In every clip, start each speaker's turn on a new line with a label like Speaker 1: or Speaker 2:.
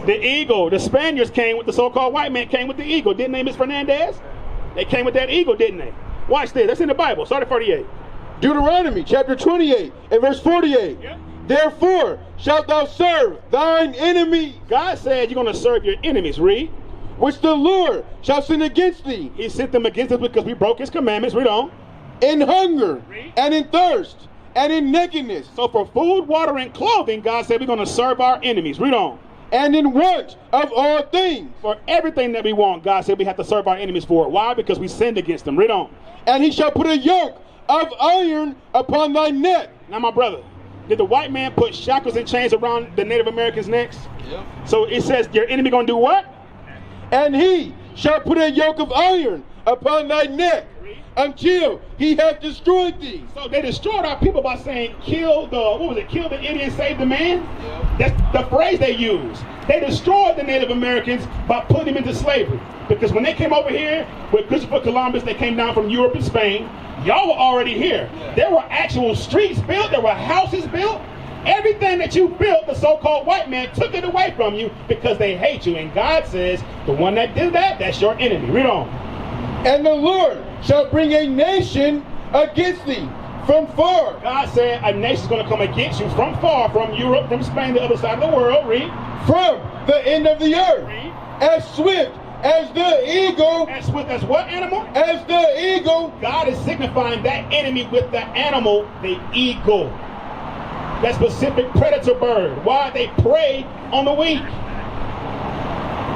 Speaker 1: The eagle. The Spaniards came with the so-called white man came with the eagle. Didn't they, Miss Fernandez? They came with that eagle, didn't they? Watch this. That's in the Bible. Start at 48.
Speaker 2: Deuteronomy chapter 28 and verse 48.
Speaker 1: Yeah.
Speaker 2: Therefore shalt thou serve thine enemy.
Speaker 1: God said you're going to serve your enemies. Read.
Speaker 2: Which the Lord shall send against thee.
Speaker 1: He sent them against us because we broke his commandments. Read on.
Speaker 2: In hunger, and in thirst, and in nakedness.
Speaker 1: So for food, water, and clothing, God said we're going to serve our enemies. Read on.
Speaker 2: And in want of all things.
Speaker 1: For everything that we want, God said we have to serve our enemies for it. Why? Because we sinned against them. Read on.
Speaker 2: And he shall put a yoke of iron upon thy neck.
Speaker 1: Now, my brother, did the white man put shackles and chains around the Native Americans' necks?
Speaker 2: Yep.
Speaker 1: So it says your enemy going to do what?
Speaker 2: And he shall put a yoke of iron upon thy neck until he hath destroyed thee.
Speaker 1: So they destroyed our people by saying, kill the Indian, save the man? Yeah. That's the phrase they use. They destroyed the Native Americans by putting them into slavery. Because when they came over here with Christopher Columbus, they came down from Europe and Spain. Y'all were already here. Yeah. There were actual streets built. There were houses built. Everything that you built, the so-called white man took it away from you because they hate you. And God says, the one that did that, that's your enemy. Read on.
Speaker 2: And the Lord shall bring a nation against thee from far.
Speaker 1: God said a nation's going to come against you from far, from Europe, from Spain, the other side of the world. Read.
Speaker 2: From the end of the earth.
Speaker 1: Read.
Speaker 2: As swift as the eagle.
Speaker 1: As swift as what animal?
Speaker 2: As the eagle.
Speaker 1: God is signifying that enemy with the animal, the eagle. That specific predator bird. Why? They prey on the weak.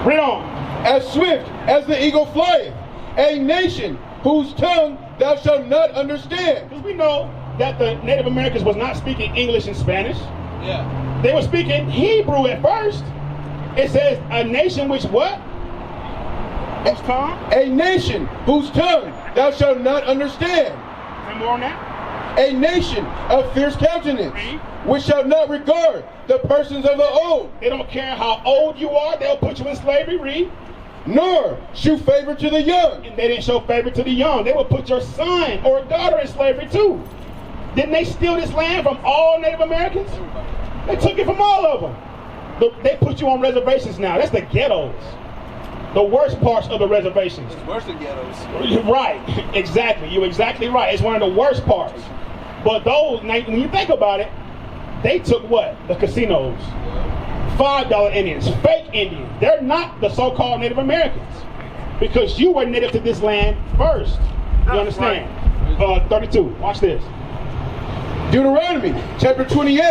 Speaker 1: Read on.
Speaker 2: As swift as the eagle flieth. A nation whose tongue thou shalt not understand.
Speaker 1: Because we know that the Native Americans was not speaking English and Spanish.
Speaker 2: Yeah.
Speaker 1: They were speaking Hebrew at first. It says a nation which what? Whose tongue?
Speaker 2: A nation whose tongue thou shalt not understand.
Speaker 1: Say more on that.
Speaker 2: A nation of fierce countenance, which shall not regard the persons of the old.
Speaker 1: They don't care how old you are, they'll put you in slavery. Read.
Speaker 2: Nor shew favor to the young.
Speaker 1: And they didn't show favor to the young. They would put your son or daughter in slavery too. Didn't they steal this land from all Native Americans? They took it from all of them. They put you on reservations now. That's the ghettos. The worst parts of the reservations.
Speaker 3: It's worse than ghettos.
Speaker 1: Right, exactly. You're exactly right. It's one of the worst parts. But those, when you think about it, they took what? The casinos. $5 Indians, fake Indians. They're not the so-called Native Americans. Because you were native to this land first. You understand? Right. 32, watch this.
Speaker 2: Deuteronomy chapter 28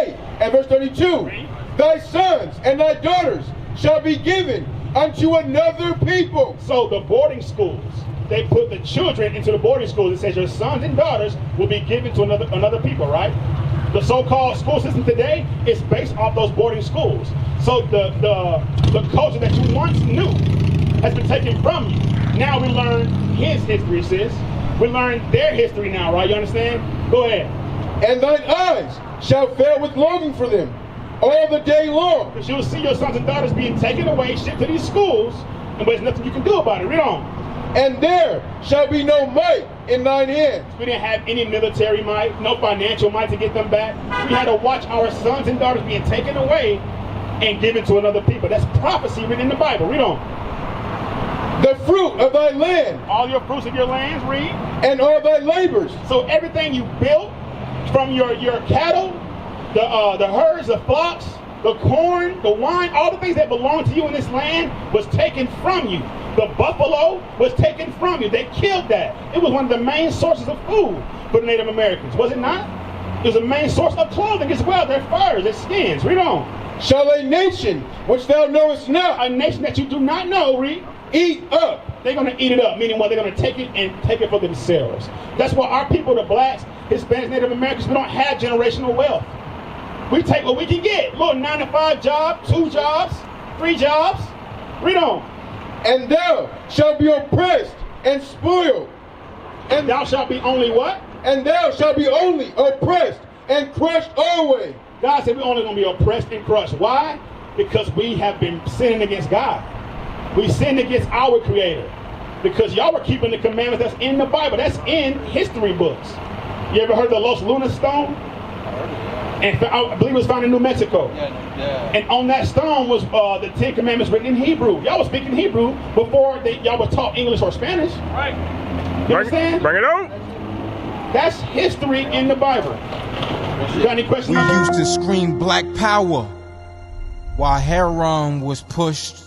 Speaker 2: and verse 32. Thy sons and thy daughters shall be given unto another people.
Speaker 1: So the boarding schools, they put the children into the boarding schools. It says your sons and daughters will be given to another people, right? The so-called school system today is based off those boarding schools. So the culture that you once knew has been taken from you. Now we learn his history, sis. We learn their history now, right? You understand? Go ahead.
Speaker 2: And thine eyes shall fail with longing for them all the day long.
Speaker 1: Because you'll see your sons and daughters being taken away, shipped to these schools, and there's nothing you can do about it. Read on.
Speaker 2: And there shall be no might in thine hands.
Speaker 1: We didn't have any military might, no financial might to get them back. We had to watch our sons and daughters being taken away and given to another people. That's prophecy written in the Bible. Read on.
Speaker 2: The fruit of thy land.
Speaker 1: All your fruits of your lands, read.
Speaker 2: And all thy labors.
Speaker 1: So everything you built, from your cattle, the herds, the flocks, the corn, the wine, all the things that belong to you in this land was taken from you. The buffalo was taken from you. They killed that. It was one of the main sources of food for the Native Americans, was it not? It was a main source of clothing as well, their furs, their skins. Read on.
Speaker 2: Shall a nation which thou knowest not,
Speaker 1: a nation that you do not know, read,
Speaker 2: eat up.
Speaker 1: They're going to eat it up, meaning what? They're going to take it and take it for themselves. That's why our people, the blacks, Hispanics, Native Americans, we don't have generational wealth. We take what we can get. Little 9-to-5 job, 2 jobs, 3 jobs. Read on.
Speaker 2: And thou shalt be oppressed and spoiled.
Speaker 1: And thou shalt be only what?
Speaker 2: And thou shalt be only oppressed and crushed always.
Speaker 1: God said we're only going to be oppressed and crushed. Why? Because we have been sinning against God. We sinned against our Creator. Because y'all were keeping the commandments that's in the Bible. That's in history books. You ever heard of the Los Lunas Stone? And I believe it was found in New Mexico. And on that stone was the Ten Commandments written in Hebrew. Y'all was speaking Hebrew before y'all were taught English or Spanish.
Speaker 3: Right.
Speaker 1: You understand?
Speaker 3: Bring it on.
Speaker 1: That's history in the Bible. You got any questions?
Speaker 4: We used to scream black power while Heron was pushed.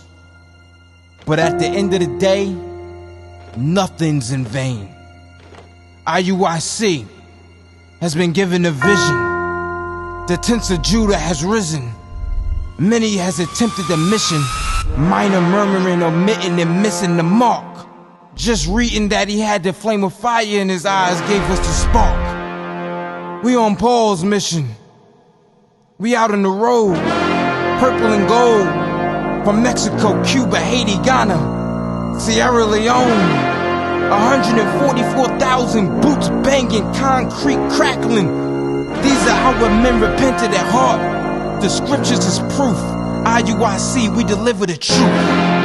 Speaker 4: But at the end of the day, nothing's in vain. IUIC has been given a vision. The tents of Judah has risen. Many has attempted the mission. Minor murmuring, omitting, and missing the mark. Just reading that he had the flame of fire in his eyes gave us the spark. We on Paul's mission. We out on the road. Purple and gold. From Mexico, Cuba, Haiti, Ghana, Sierra Leone. 144,000 boots banging, concrete crackling. These are our men repented at heart. The scriptures is proof. IUIC, we deliver the truth.